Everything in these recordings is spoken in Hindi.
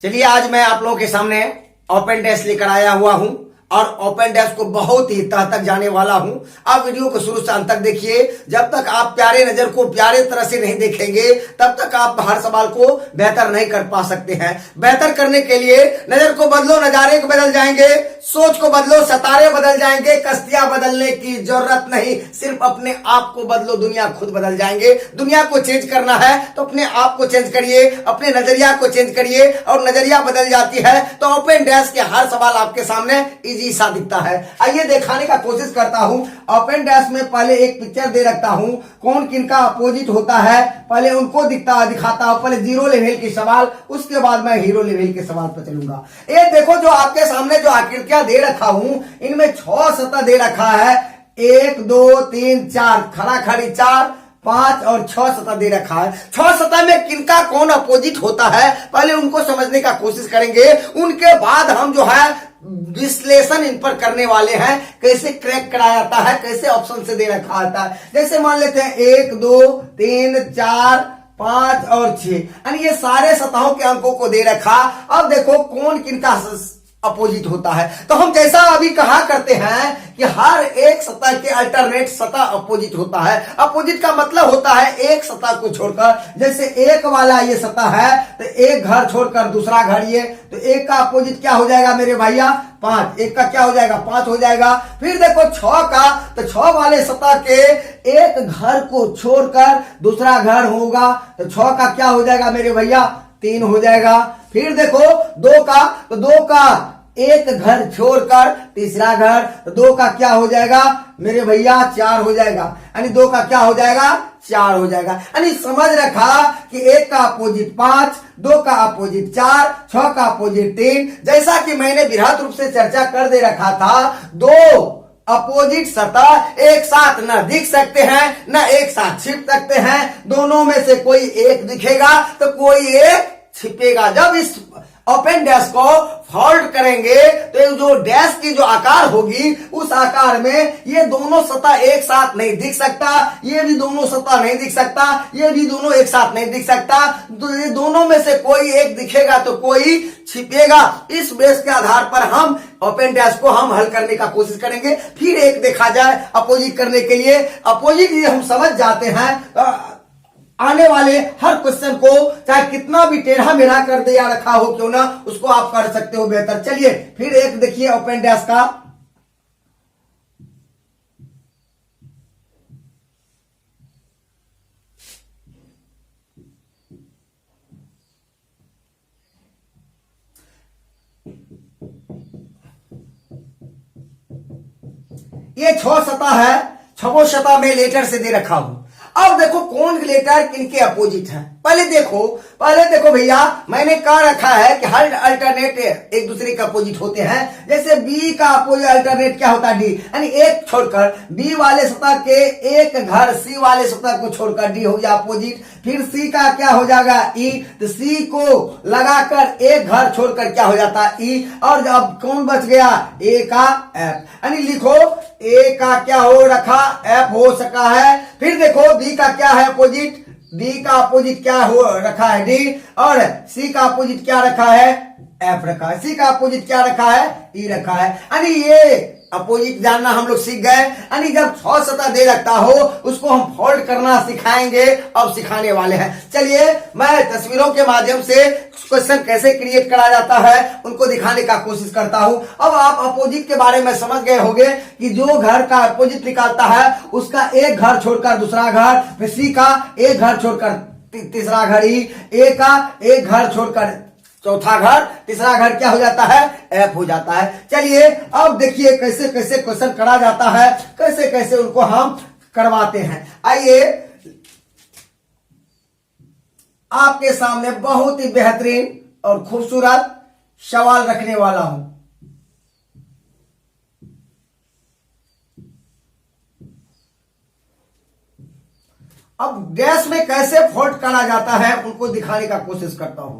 चलिए आज मैं आप लोगों के सामने ओपन डेस्क लेकर आया हुआ हूं और ओपन डेस्क को बहुत ही तह तक जाने वाला हूं। आप वीडियो को शुरू से अंत तक देखिए। जब तक आप प्यारे नजर को प्यारे तरह से नहीं देखेंगे तब तक आप हर सवाल को बेहतर नहीं कर पा सकते हैं। बेहतर करने के लिए नजर को बदलो, नजारे को बदल जाएंगे, सोच को बदलो, सितारे बदल जाएंगे। कश्तियां बदलने की जरूरत नहीं, सिर्फ अपने आप को बदलो, दुनिया खुद बदल जाएंगे। दुनिया को चेंज करना है तो अपने आप को चेंज करिए, अपने नजरिया को चेंज करिए और नजरिया बदल जाती है तो ओपन डेस्क के हर सवाल आपके सामने इजी सा दिखता है। आइए दिखाने का कोशिश करता हूं। ओपन डेस्क में पहले एक पिक्चर दे रखता हूं, कौन किनका अपोजिट होता है पहले उनको दिखाता हूं। पहले जीरो लेवल के सवाल, उसके बाद मैं हीरो लेवल के सवाल पर चलूंगा। ये देखो जो आपके सामने जो आकृतियां दे रखा हूं इनमें 6 सतह दे रखा है। 1 2 3 4 खड़ा खड़ी 4 5 और 6 सतह दे रखा है। 6 सतह में किनका कौन अपोजिट होता है पहले उनको समझने का कोशिश करेंगे। उनके बाद हम जो है विश्लेषण इन पर करने वाले हैं, कैसे क्रैक कराया जाता है, कैसे ऑप्शन से दे रखा आता है। जैसे मान लेते हैं 1 2 3 4 5 और 6 यानी ये सारे सतहों के अंकों को दे रखा। अब देखो कौन किनका अपोजिट होता है। तो हम जैसा अभी कहा करते हैं कि हर एक सतह के अल्टरनेट सतह अपोजिट होता है। अपोजिट का मतलब होता है एक सतह को छोड़कर, जैसे एक वाला ये सतह है तो एक घर छोड़कर दूसरा घर, ये तो एक का अपोजिट क्या हो जाएगा मेरे भैया 5, एक का क्या हो जाएगा 5 हो जाएगा। फिर देखो 6 का, तो 6 वाले सतह के एक घर को छोड़कर दूसरा घर होगा तो 6 का क्या हो जाएगा मेरे भैया 3 हो जाएगा। फिर देखो 2 का, तो 2 का एक घर छोड़कर तीसरा घर, तो 2 का क्या हो जाएगा मेरे भैया 4 हो जाएगा। यानी 2 का क्या हो जाएगा 4 हो जाएगा। यानी समझ रखा कि 1 का अपोजिट 5, 2 का अपोजिट 4, 6 का अपोजिट 3। जैसा कि मैंने बृहद रूप से चर्चा कर दे रखा था, 2 अपोजिट सतह एक साथ न दिख सकते हैं न एक साथ छिप सकते हैं। दोनों में से कोई एक दिखेगा तो कोई एक छिपेगा। जब इस ओपन डैश को फोल्ड करेंगे तो जो डैश की जो आकार होगी उस आकार में ये दोनों सतह एक साथ नहीं दिख सकता, ये भी दोनों सतह नहीं दिख सकता, ये भी दोनों एक साथ नहीं दिख सकता। तो ये दोनों में से कोई एक दिखेगा तो कोई छिपेगा। इस बेस के आधार पर हम ओपन डैश को हम हल करने का कोशिश करेंगे। फिर एक देखा जाए अपोजिट करने के लिए। अपोजिट ये हम समझ जाते हैं, आने वाले हर क्वेश्चन को चाहे कितना भी टेढ़ा मेढ़ा कर दे या रखा हो क्यों ना, उसको आप कर सकते हो बेहतर। चलिए फिर एक देखिए ओपन डैश का। ये 6 सतह है, 6 सतह में लेटर से दे रखा हूं। अब देखो कौन लेटर किनके अपोजिट है। पहले देखो भैया, मैंने कहा रखा है कि हर अल्टरनेट एक दूसरे के अपोजिट होते हैं। जैसे बी का अपोजिट अल्टरनेट क्या होता है डी, यानी एक छोड़कर बी वाले सतह के एक घर सी वाले सतह को छोड़कर डी हो गया अपोजिट। फिर सी का क्या हो जाएगा ई, तो सी को लगाकर एक घर छोड़कर क्या हो जाता है ई। और अब कौन बच गया ए का एफ, यानी लिखो ए का क्या हो रखा एफ हो सका है। फिर देखो बी का क्या है अपोजिट, डी का अपोजिट क्या हो रखा है डी, और सी का अपोजिट क्या रखा है एफ रखा है। सी का अपोजिट क्या रखा है ई रखा है। यानी ये अपोजिट जानना हम लोग सीख गए। यानी जब 6 सतह दे रखता हो उसको हम फोल्ड करना सिखाएंगे, अब सिखाने वाले हैं। चलिए मैं तस्वीरों के माध्यम से क्वेश्चन कैसे क्रिएट करा जाता है उनको दिखाने का कोशिश करता हूं। अब आप अपोजिट के बारे में समझ गए होंगे कि जो घर का अपोजिट निकालता है उसका एक घर छोड़कर दूसरा घर, फिर सी का एक घर छोड़कर तीसरा घर, ए का एक घर छोड़कर चौथा घर, तीसरा घर क्या हो जाता है एफ हो जाता है। चलिए अब देखिए कैसे कैसे क्वेश्चन करा जाता है, कैसे कैसे उनको हम करवाते हैं। आइए आपके सामने बहुत ही बेहतरीन और खूबसूरत सवाल रखने वाला हूं। अब डैश में कैसे फोल्ड करा जाता है उनको दिखाने का कोशिश करता हूं।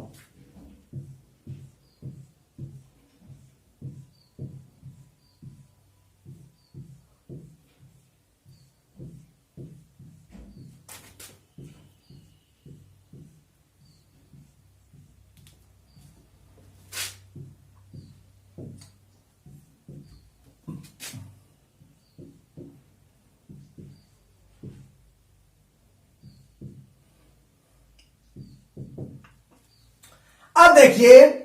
देखिए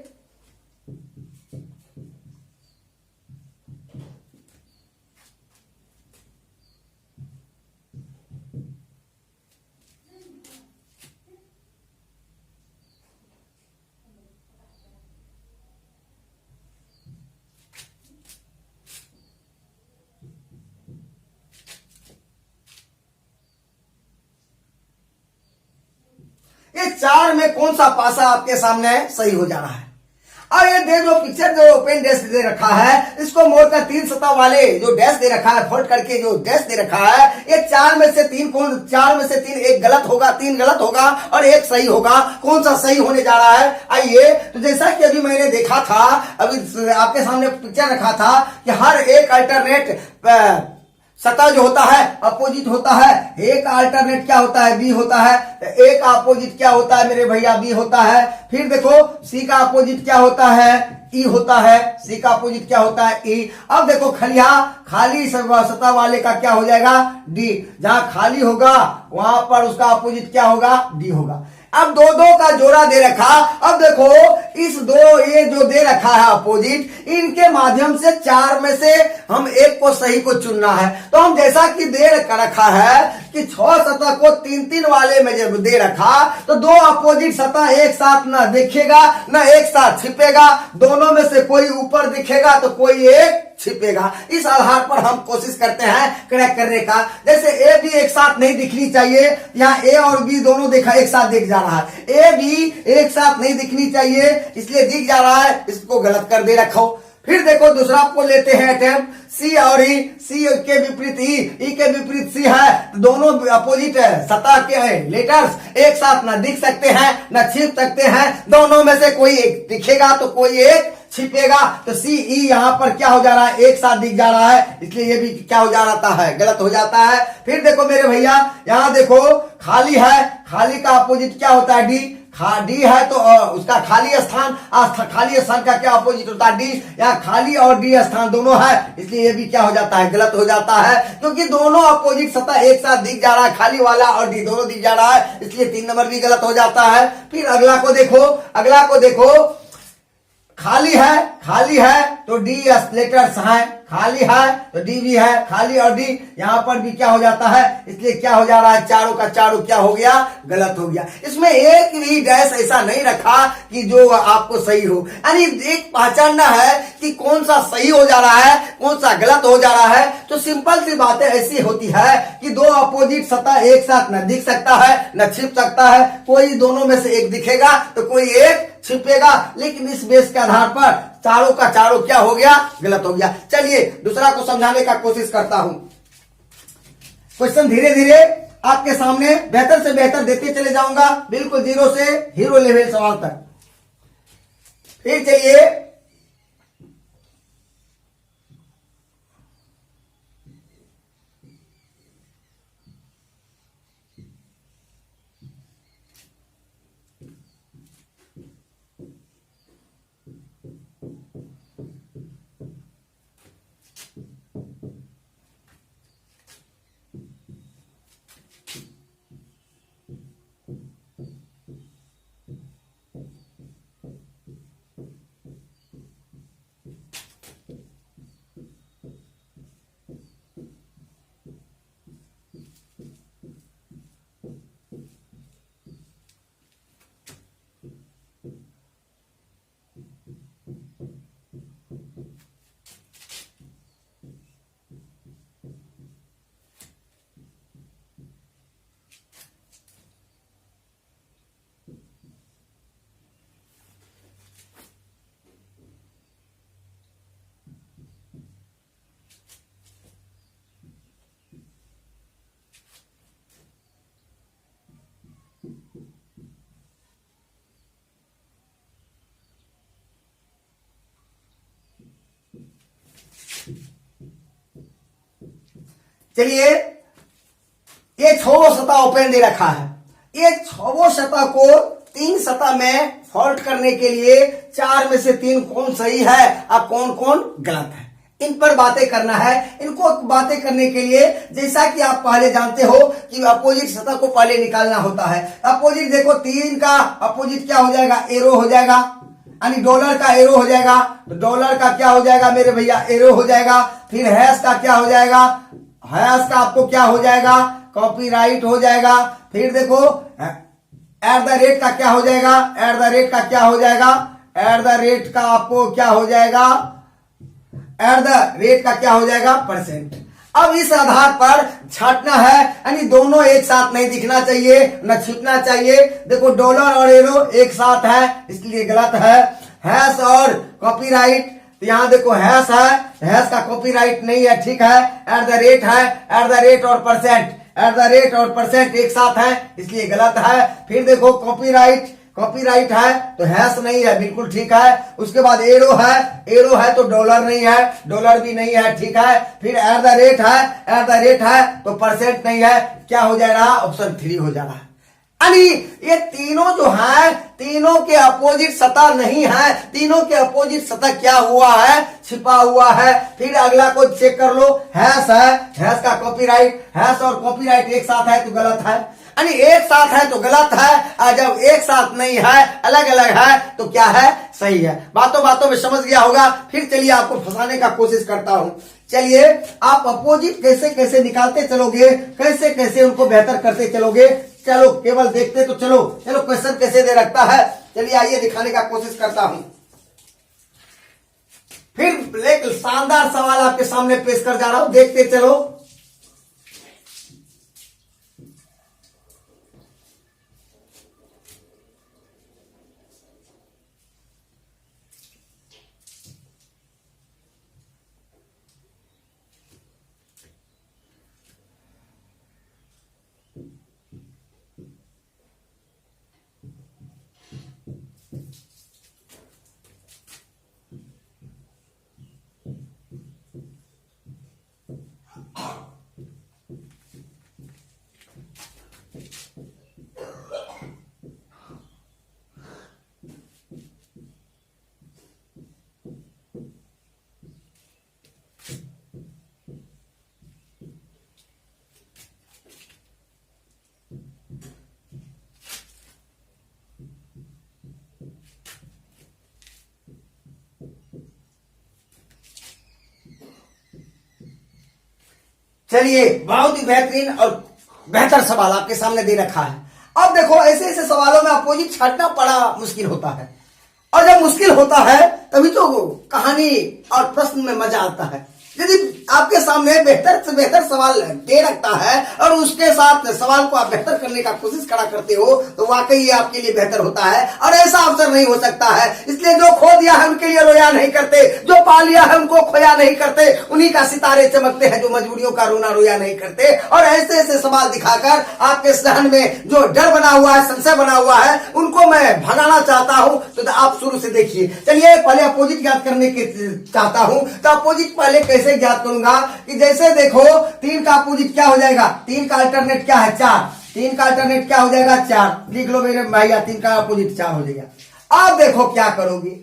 ये चार में कौन सा पासा आपके सामने सही हो जा रहा है। और ये दे जो पिक्चर जो ओपन डैश दे रखा है, इसको मोड़कर 3 सतह वाले जो डैश दे रखा है, फोल्ड करके जो डैश दे रखा है, ये 4 में से 3 कौन, 4 में से 3 एक गलत होगा, 3 गलत होगा और एक सही होगा। कौन सा सही होने जा रहा है, आइए। तो जैसा कि अभी मैंने देखा था, अभी आपके सामने पिक्चर रखा था कि हर एक अल्टरनेट सतह जो होता है अपोजिट होता है। एक अल्टरनेट क्या होता है, बी होता है। एक अपोजिट क्या होता है मेरे भैया, बी होता है। फिर देखो सी का अपोजिट क्या होता है, ई होता है। सी का अपोजिट क्या होता है, ई। अब देखो खलिया खाली सतह वाले का क्या हो जाएगा, डी। जहां खाली होगा वहां पर उसका अपोजिट क्या होगा, डी होगा। अब दो दो का जोड़ा दे रखा। अब देखो इस दो ये जो दे रखा है अपोजिट, इनके माध्यम से 4 में से हम एक को सही को चुनना है। तो हम जैसा कि दे रखा है कि 6 सतह को 3-3 वाले में जब दे रखा, तो दो अपोजिट सतह एक साथ ना दिखेगा ना एक साथ छिपेगा। दोनों में से कोई ऊपर दिखेगा तो कोई एक छिपेगा। इस आधार पर हम कोशिश करते हैं क्रैक करने का। जैसे ए बी एक साथ नहीं दिखनी चाहिए, यहाँ ए और बी दोनों देखा एक साथ दिख जा रहा है। ए बी एक साथ नहीं दिखनी चाहिए, इसलिए दिख जा रहा है, इसको गलत कर दे रखो। फिर देखो दूसरा आपको लेते हैं अटेम्प्ट, सी और ई। सी के विपरीत ई के विपरीत सी है। तो दोनों अपोजिट सतह के लेटर्स एक साथ ना दिख सकते हैं ना छिप सकते हैं। दोनों में से कोई एक दिखेगा तो कोई एक छिपेगा। तो सी ई यहां पर क्या हो जा रहा है, एक साथ दिख जा रहा है, इसलिए ये भी क्या हो जाता है, गलत हो जाता है। फिर देखो मेरे भैया यहां देखो खाली है, खाली का अपोजिट क्या होता है, डी। डी है तो उसका खाली स्थान, खाली स्थान का क्या अपोजिट होता है, डी। या खाली और डी स्थान दोनों है, इसलिए ये भी क्या हो जाता है, गलत हो जाता है। क्योंकि दोनों अपोजिट सतह एक साथ दिख जा रहा है, खाली वाला और डी दोनों दिख जा रहा है, इसलिए 3 नंबर भी गलत हो जाता है। फिर अगला को देखो, अगला को देखो खाली है तो डी लेटर्स है, खाली है तो डी भी है, खाली और डी यहां पर भी क्या हो जाता है, इसलिए क्या हो जा रहा है, चारों का चारों क्या हो गया, गलत हो गया। इसमें एक भी डैश ऐसा नहीं रखा कि जो आपको सही हो। यानी एक पहचानना है कि कौन सा सही हो जा रहा है, कौन सा गलत हो जा रहा है। तो सिंपल सी बातें ऐसी होती है कि दो अपोजिट सतह एक साथ न दिख सकता है न छिप सकता है। कोई दोनों में से एक दिखेगा तो कोई एक छिपेगा, लेकिन इस बेस के आधार पर चारों का चारों क्या हो गया, गलत हो गया। चलिए दूसरा को समझाने का कोशिश करता हूं। क्वेश्चन धीरे धीरे आपके सामने बेहतर से बेहतर देते चले जाऊंगा, बिल्कुल 0 से हीरो लेवल सवाल तक। फिर चलिए चलिए ये 6 सतह ओपन दे रखा है। ये 6 सतह को 3 सतह में फोल्ड करने के लिए 4 में से 3 कौन सही है और कौन कौन गलत है, इन पर बातें करना है। इनको बातें करने के लिए जैसा कि आप पहले जानते हो कि अपोजिट सतह को पहले निकालना होता है। अपोजिट देखो 3 का अपोजिट क्या हो जाएगा, एरो हो जाएगा। यानी डॉलर का एरो हो जाएगा, तो डॉलर का क्या हो जाएगा मेरे भैया, एरो हो जाएगा। फिर हैश का क्या हो जाएगा, हैश का आपको क्या हो जाएगा, कॉपीराइट हो जाएगा। फिर देखो एट द रेट का क्या हो जाएगा, एट द रेट का क्या हो जाएगा, एट द रेट का आपको क्या हो जाएगा, एट द रेट का क्या हो जाएगा, परसेंट। अब इस आधार पर छांटना है, यानी दोनों एक साथ नहीं दिखना चाहिए, न छूटना चाहिए। देखो डॉलर और एरो एक साथ है, इसलिए गलत है। हैश और कॉपीराइट, तो यहां देखो हैश है, हैश का कॉपीराइट नहीं है, ठीक है। एट द रेट है, एट द रेट और परसेंट, एट द रेट और परसेंट एक साथ है, इसलिए गलत है। फिर देखो कॉपीराइट, कॉपीराइट है तो हैश नहीं है, बिल्कुल ठीक है। उसके बाद एरो है, एरो है तो डॉलर नहीं है, डॉलर भी नहीं है, ठीक है। फिर एट द रेट है, एट द रेट है तो परसेंट नहीं है, क्या हो जा रहा है, ऑप्शन 3 हो जा रहा है। यानी ये तीनों जो है, तीनों के अपोजिट सतह नहीं है, तीनों के अपोजिट सतह क्या हुआ है, छिपा हुआ है। फिर अगला को चेक कर लो, हैश है, हैश का कॉपीराइट, हैश और कॉपीराइट एक साथ है तो गलत है, यानी एक साथ है तो गलत है, और जब एक साथ नहीं है, अलग अलग है तो क्या है, सही है। बातों बातों में समझ गया होगा। फिर चलिए आपको फंसाने का कोशिश करता हूं। चलिए आप अपोजिट कैसे कैसे निकालते चलोगे, कैसे कैसे उनको बेहतर करते चलोगे, चलो केवल देखते तो चलो। चलो क्वेश्चन कैसे दे रखता है, चलिए आइए दिखाने का कोशिश करता हूं। फिर एक शानदार सवाल आपके सामने पेश कर जा रहा हूं, देखते चलो। चलिए बहुत ही बेहतरीन और बेहतर सवाल आपके सामने दे रखा है। अब देखो ऐसे ऐसे सवालों में अपोजिट छांटना बड़ा मुश्किल होता है, और जब मुश्किल होता है तभी तो कहानी और प्रश्न में मजा आता है। यदि आपके सामने बेहतर से बेहतर सवाल दे रखता है और उसके साथ सवाल को आप बेहतर करने का कोशिश करा करते हो तो वाकई ये आपके लिए बेहतर होता है, और ऐसा अवसर नहीं हो सकता है। इसलिए जो खो दिया है उनके लिए रोया नहीं करते, जो पा लिया है उनको खोया नहीं करते, उन्हीं का सितारे चमकते हैं जो मजबूरियों का रोना रोया नहीं करते। और ऐसे ऐसे सवाल दिखाकर आपके सहन में जो डर बना हुआ है, संशय बना हुआ है, उनको मैं भगाना चाहता हूं। तो आप शुरू से देखिए। चलिए पहले अपोजिट ज्ञात करने के चाहता हूं, तो अपोजिट पहले कैसे ज्ञात करूंगा कि जैसे देखो 3 का अपोजिट क्या हो जाएगा, 3 का अल्टरनेट क्या है, 4, 3 का अल्टरनेट क्या हो जाएगा, 4। लिख लो मेरे भैया, 3 का अपोजिट 4 हो जाएगा। अब देखो क्या करोगे,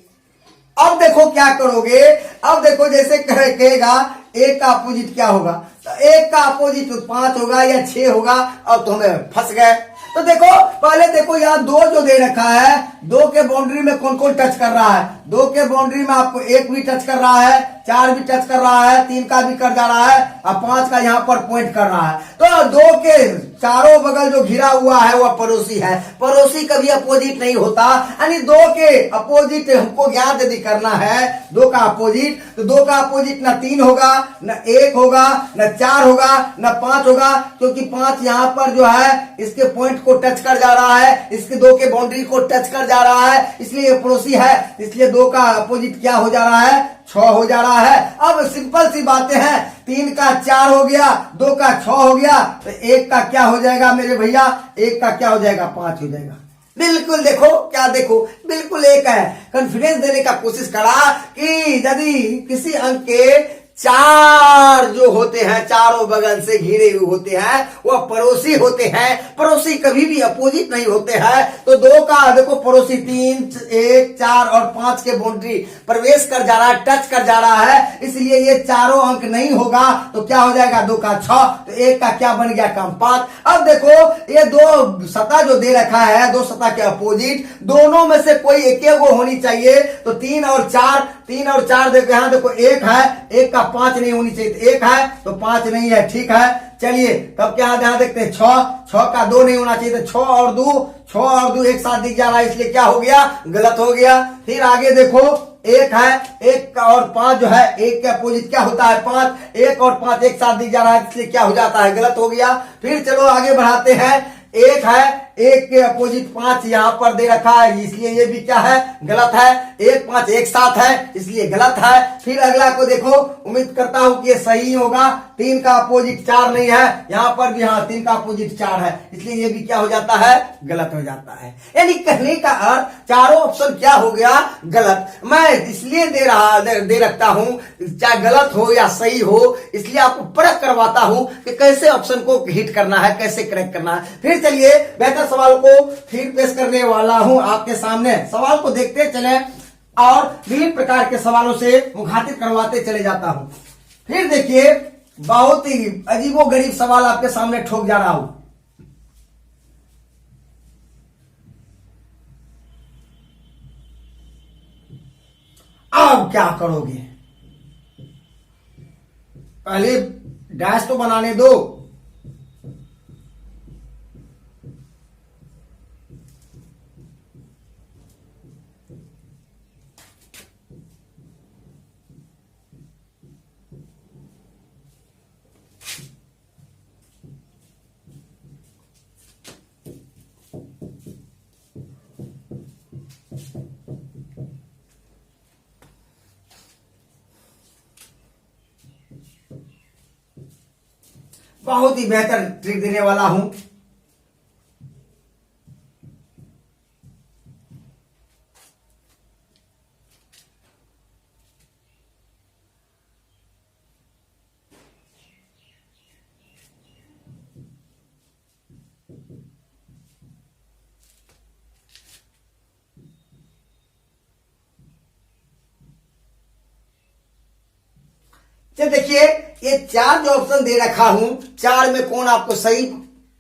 अब देखो क्या करोगे, अब देखो जैसे कहेगा 1 का अपोजिट क्या होगा, तो 1 का अपोजिट 5 होगा या 6 होगा, और तो हमें फंस गए। तो देखो पहले देखो यहाँ 2 जो दे रखा है, 2 के बाउंड्री में कौन कौन टच कर रहा है, 2 के बाउंड्री में आपको 1 भी टच कर रहा है, 4 भी टच कर रहा है, 3 का भी कर जा रहा है, और 5 का यहाँ पर पॉइंट कर रहा है। तो 2 के चारों बगल जो घिरा हुआ है वह पड़ोसी है, पड़ोसी कभी अपोजिट नहीं होता। यानी 2 के अपोजिट हमको ज्ञात यदि करना है, 2 का अपोजिट, तो 2 का अपोजिट न 3 होगा, न 1 होगा, न 4 होगा, न 5 होगा, क्योंकि 5 यहाँ पर जो है इसके पॉइंट को टच कर जा रहा है, इसके 2 के बाउंड्री को टच कर जा रहा है, इसलिए पड़ोसी है। इसलिए 2 का अपोजिट क्या हो जा रहा है, 6 हो जा रहा है। अब सिंपल सी बातें हैं, 3 का 4 हो गया, 2 का 6 हो गया, तो 1 का क्या हो जाएगा मेरे भैया, 1 का क्या हो जाएगा, 5 हो जाएगा। बिल्कुल देखो क्या, देखो बिल्कुल एक है। कॉन्फिडेंस देने का कोशिश करा कि यदि किसी अंक के चार जो होते हैं चारों बगल से घिरे हुए होते हैं वह पड़ोसी होते हैं। पड़ोसी कभी भी अपोजिट नहीं होते हैं। तो दो का देखो पड़ोसी 3, 1, 4 और 5 के बाउंड्री प्रवेश कर जा रहा है, टच कर जा रहा है, इसलिए ये चारों अंक नहीं होगा। तो क्या हो जाएगा 2 का 6, तो 1 का क्या बन गया कम 5। अब देखो ये दो सतह जो दे रखा है, दो सतह के अपोजिट, दोनों में से कोई एक गो होनी चाहिए। तो 3 और 4 देखो यहाँ देखो 1 है, 1 का 5 नहीं होनी चाहिए, 1 है तो 5 नहीं है, ठीक है। चलिए तब क्या यहाँ देखते हैं 6 का 2 नहीं होना चाहिए, तो 6 और 2 एक साथ दिख जा रहा है, इसलिए क्या हो गया गलत हो गया। फिर आगे देखो 1 है, 1 और 5 जो है 1 के अपोजिट क्या होता है 5, 1 और 5 एक साथ दिख जा रहा है, इसलिए क्या हो जाता है गलत हो गया। फिर चलो आगे बढ़ाते हैं, 1 है, 1 के अपोजिट 5 यहाँ पर दे रखा है, इसलिए ये भी क्या है गलत है। 1, 5 एक साथ है, इसलिए गलत है। फिर अगला को देखो, उम्मीद करता हूं कि ये सही होगा। 3 का अपोजिट 4 नहीं है, यहाँ पर भी हाँ 3 का अपोजिट 4 है, इसलिए ये भी क्या हो जाता है गलत हो जाता है। यानी कहने का अर्थ चारों ऑप्शन क्या हो गया गलत। मैं इसलिए दे रखता हूं, चाहे गलत हो या सही हो, इसलिए आपको परख करवाता हूं कि कैसे ऑप्शन को हिट करना है, कैसे करेक्ट करना है। फिर चलिए बेहतर सवाल को फिर पेश करने वाला हूं आपके सामने। सवाल को देखते चले और विभिन्न प्रकार के सवालों से मुखातिब करवाते चले जाता हूं। फिर देखिए बहुत ही अजीबोगरीब सवाल आपके सामने ठोक जा रहा हूं। अब क्या करोगे, पहले डैश तो बनाने दो। बहुत ही बेहतर ट्रिक देने वाला हूं। देखिए ये 4 जो ऑप्शन दे रखा हूं, 4 में कौन आपको सही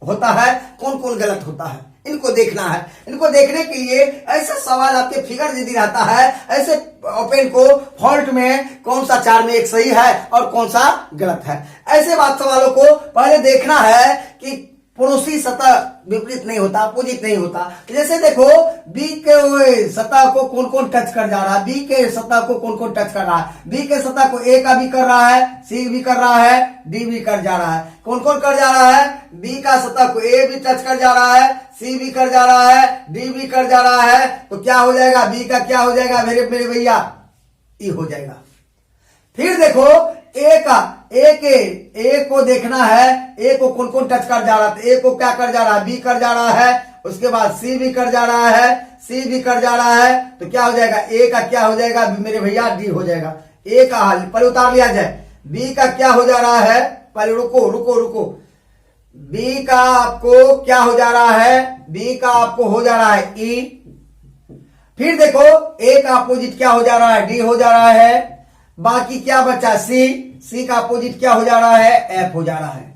होता है, कौन कौन गलत होता है, इनको देखना है। इनको देखने के लिए ऐसा सवाल आपके फिगर यदि रहता है, ऐसे ओपन को फॉल्ट में कौन सा 4 में एक सही है और कौन सा गलत है, ऐसे बात सवालों को पहले देखना है कि पड़ोसी सतह विपरीत नहीं होता, अपोजिट नहीं होता। जैसे देखो बी के सतह को कौन कौन टच कर जा रहा है, बी के सतह को कौन कौन टच कर रहा है, बी के सतह को ए का भी कर रहा है, सी भी कर रहा है, डी भी कर जा रहा है। कौन कौन कर जा रहा है, बी का सतह को ए भी टच कर जा रहा है, सी भी कर जा रहा है, डी भी कर जा रहा है, तो क्या हो जाएगा बी का क्या हो जाएगा मेरे भैया ई हो जाएगा। फिर देखो ए को देखना है, ए को कौन कौन टच कर जा रहा है, ए को क्या कर जा रहा है, बी कर जा रहा है, उसके बाद सी भी कर जा रहा है, सी भी कर जा रहा है, तो क्या हो जाएगा ए का क्या हो जाएगा मेरे भैया डी हो जाएगा। ए का हल पहले उतार लिया जाए, बी का क्या हो जा रहा है, पहले रुको बी का आपको क्या हो जा रहा है, बी का आपको हो जा रहा है ई। फिर देखो ए का अपोजिट क्या हो जा रहा है, डी हो जा रहा है। बाकी क्या बचा सी का अपोजिट क्या हो जा रहा है, एफ हो जा रहा है।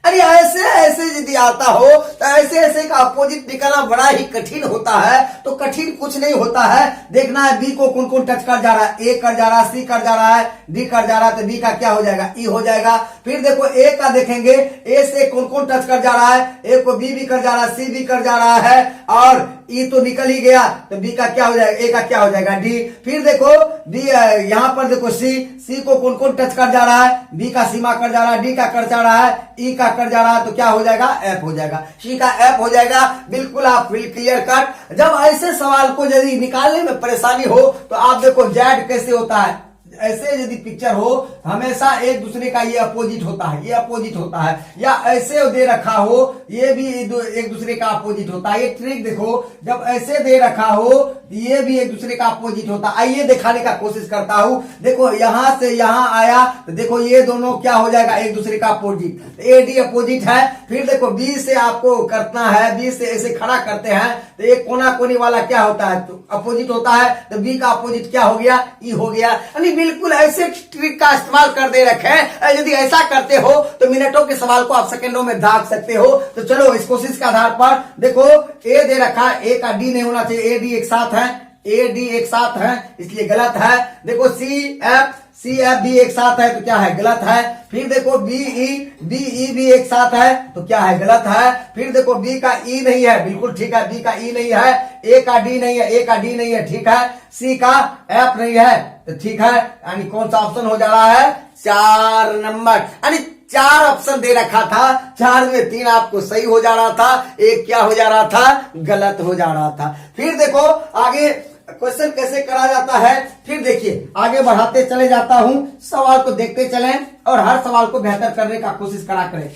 अरे ऐसे यदि आता हो तो ऐसे का अपोजिट निकालना बड़ा ही कठिन होता है। तो कठिन कुछ नहीं होता है, देखना है बी को कौन कौन टच कर जा रहा है, ए कर जा रहा है, सी कर जा रहा है, डी कर जा रहा है, तो बी का क्या हो जाएगा ई हो जाएगा। फिर देखो ए का देखेंगे, ए से कौन कौन टच कर जा रहा है, ए को बी भी कर जा रहा है, सी भी कर जा रहा है और ई तो निकल ही गया, तो बी का क्या हो जाएगा, ए का क्या हो जाएगा डी। फिर देखो डी यहां पर देखो सी को कौन कौन टच कर जा रहा है, बी का सीमा कर जा रहा है, डी का कर जा रहा है, ई का कर जा रहा है, तो क्या हो जाएगा एफ हो जाएगा, सी का एफ हो जाएगा। बिल्कुल आप क्लियर कट। जब ऐसे सवाल को यदि निकालने में परेशानी हो तो आप देखो जेड कैसे होता है, ऐसे यदि पिक्चर हो हमेशा एक दूसरे का ये अपोजिट होता है, ये अपोजिट होता है, या ऐसे दे रखा हो ये भी एक दूसरे का अपोजिट होता है। ये ट्रिक देखो, जब ऐसे दे रखा हो ये भी एक दूसरे का अपोजिट होता है। आइए दिखाने का कोशिश करता हूं। देखो यहां से यहां आया तो देखो ये दोनों क्या हो जाएगा, एक दूसरे का अपोजिट। ए डी अपोजिट है। फिर देखो बी से आपको करना है, बी से ऐसे खड़ा करते हैं तो एक कोना कोनी वाला क्या होता है, तो अपोजिट होता है। तो बी का अपोजिट क्या हो गया, ई हो गया। यानी बिल्कुल ऐसे ट्रिक का इस्तेमाल कर दे रखे हैं। यदि ऐसा करते हो तो मिनटों के सवाल को आप सेकंडों में दाग सकते हो। तो चलो इस कोशिश के आधार पर देखो, ए दे रखा है, ए का डी नहीं होना चाहिए, ए डी एक साथ है, ए डी एक साथ है इसलिए गलत है। देखो सी एफ भी एक साथ है तो क्या है, गलत है। फिर देखो बी ई भी एक साथ है तो क्या है, गलत है। फिर देखो बी का ई नहीं है, बिल्कुल ठीक है, बी का ई नहीं है। ए का डी नहीं है, ए का डी नहीं है, ठीक है। सी का एफ नहीं है तो ठीक है। यानी कौन सा ऑप्शन हो जा रहा है, 4 नंबर। यानी 4 ऑप्शन दे रखा था, 4 में 3 आपको सही हो जा रहा था, एक क्या हो जा रहा था, गलत हो जा रहा था। फिर देखो आगे क्वेश्चन कैसे करा जाता है। फिर देखिए आगे बढ़ाते चले जाता हूं, सवाल को देखते चलें और हर सवाल को बेहतर करने का कोशिश करा करें।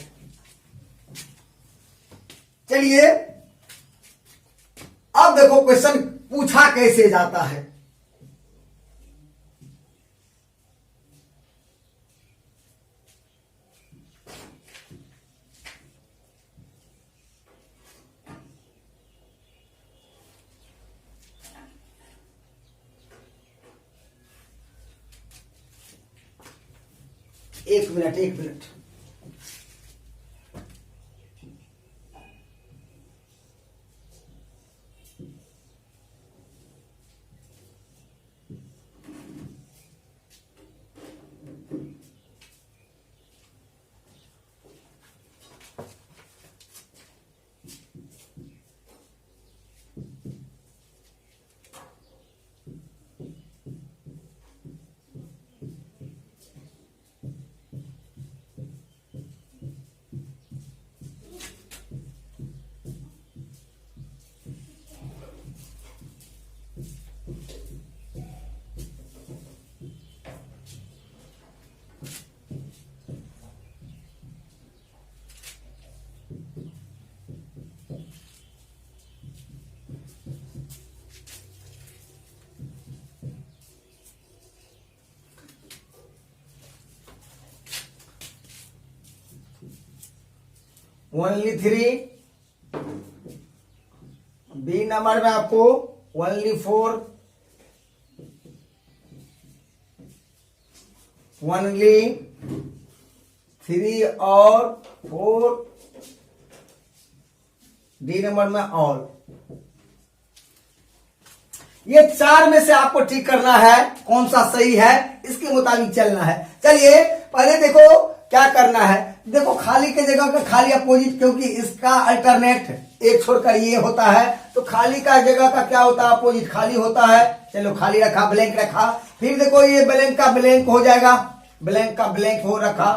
चलिए अब देखो क्वेश्चन पूछा कैसे जाता है। एक मिनट ओनली 3, बी नंबर में आपको ओनली 4, ओनली 3 और 4, डी नंबर में ऑल। ये 4 में से आपको ठीक करना है कौन सा सही है, इसके मुताबिक चलना है। चलिए पहले देखो क्या करना है। देखो खाली के जगह का खाली अपोजिट, क्योंकि इसका अल्टरनेट एक छोड़कर ये होता है तो खाली का जगह का क्या होता है, अपोजिट खाली होता है। चलो खाली रखा, ब्लैंक रखा। फिर देखो ये ब्लैंक का ब्लैंक हो जाएगा, ब्लैंक का ब्लैंक हो रखा,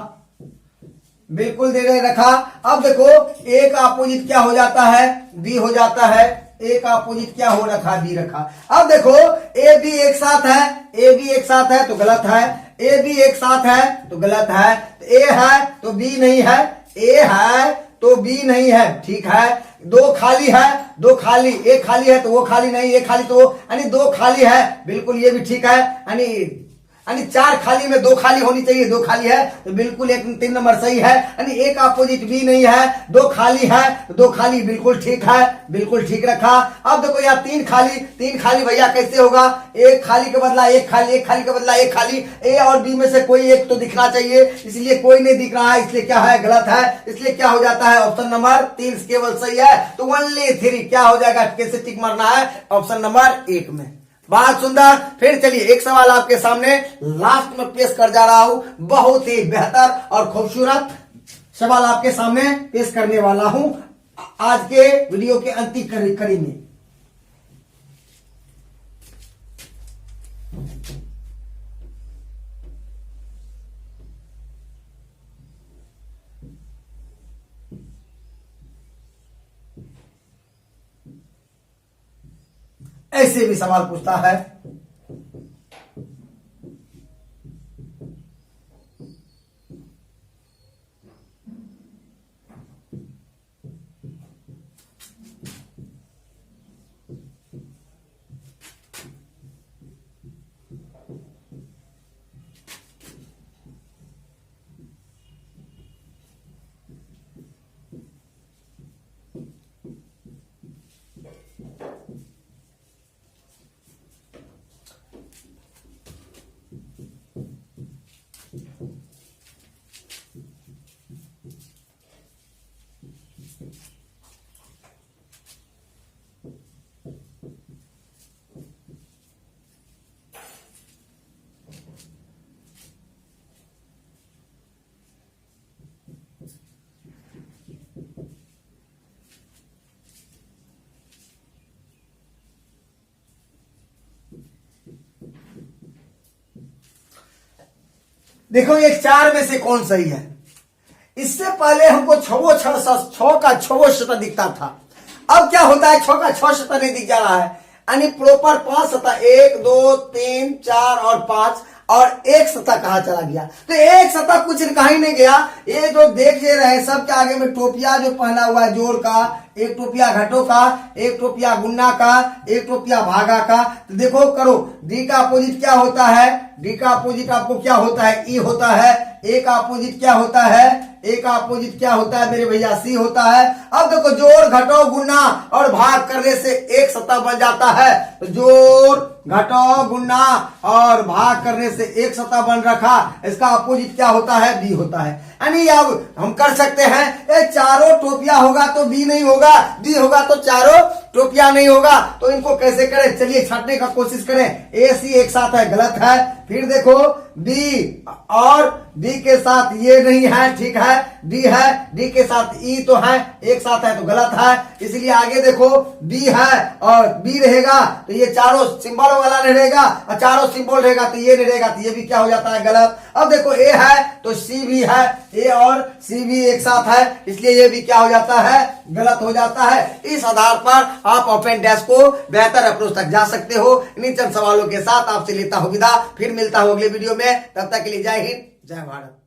बिल्कुल दे रहे रखा। अब देखो ए का अपोजिट क्या हो जाता है, बी हो जाता है। ए का अपोजिट क्या हो रखा, बी रखा। अब देखो ए बी एक साथ है, ए बी एक साथ है तो गलत है, ए बी एक साथ है तो गलत है। ए है तो बी नहीं है, ए है तो बी नहीं है, ठीक है। दो खाली है, दो खाली, एक खाली है तो वो खाली नहीं, एक खाली तो यानी दो खाली है, बिल्कुल ये भी ठीक है। यानी 4 खाली में 2 खाली होनी चाहिए, 2 खाली है तो बिल्कुल 3 नंबर सही है। यानी एक अपोजिट भी नहीं है, 2 खाली है तो 2 खाली बिल्कुल ठीक है, बिल्कुल ठीक रखा। अब देखो यहाँ 3 खाली भैया कैसे होगा, एक खाली के बदला एक खाली, एक खाली के बदला एक खाली। ए और बी में से कोई एक तो दिखना चाहिए, इसलिए कोई नहीं दिख रहा है, इसलिए क्या है, गलत है। इसलिए क्या हो जाता है, ऑप्शन नंबर 3 केवल सही है। तो ओनली 3 क्या हो जाएगा, कैसे टिक मारना है, ऑप्शन नंबर 1 में। बहुत सुंदर। फिर चलिए एक सवाल आपके सामने लास्ट में पेश कर जा रहा हूं, बहुत ही बेहतर और खूबसूरत सवाल आपके सामने पेश करने वाला हूं आज के वीडियो के अंतिम कड़ी में। ऐसे भी सवाल पूछता है, देखो ये 4 में से कौन सही है। इससे पहले हमको छह का छवो शतक दिखता था। अब क्या होता है, 6 का 6 शतक नहीं दिख जा रहा है, यानी प्रॉपर 5 शतक, 1 2 3 4 और 5 और 1 शतक कहाँ चला गया। तो 1 शतक कुछ कहीं नहीं गया। ये जो देख ले रहे हैं सबके आगे में टोपिया जो पहना हुआ है जोड़ का, एक टोपिया घटो का, एक टोपिया गुन्ना का, एक टोपिया भागा का। तो देखो करो, डी का अपोजिट क्या होता है, डी का अपोजिट आपको क्या होता है, ई होता है। ए का अपोजिट क्या होता है, ए का अपोजिट क्या होता है मेरे भैया, सी होता है। अब देखो जोड़ घटो गुन्ना और भाग करने से 1 शतक बन जाता है। तो जोड़ घटो गुन्ना और भाग करने से 1 शतक बन रखा। इसका अपोजिट क्या होता है, बी होता है। यानी अब हम कर सकते हैं, ये चारों टोपिया होगा तो बी नहीं होगा, बी होगा तो चारों टोपिया नहीं होगा। तो इनको कैसे करें, चलिए छाटने का कोशिश करें। ए सी एक साथ है, गलत है। फिर देखो डी और डी के साथ ये नहीं है, ठीक है, डी है, डी के साथ ई तो है, एक साथ है तो गलत है। इसलिए आगे देखो डी है और बी रहेगा तो ये चारों सिंबल वाला नहीं रहेगा, और चारों सिंबल रहेगा तो ये नहीं रहेगा, तो ये भी क्या हो जाता है, गलत। अब देखो ए है तो सी भी है, ए और सी भी एक साथ है, इसलिए ये भी क्या हो जाता है, गलत हो जाता है। इस आधार पर आप ओपन डैश को बेहतर अप्रोच तक जा सकते हो। इन चंद सवालों के साथ आपसे लेता हूं विदा, फिर मिलता हूं अगले वीडियो में। तब तक के लिए जय हिंद, जय भारत।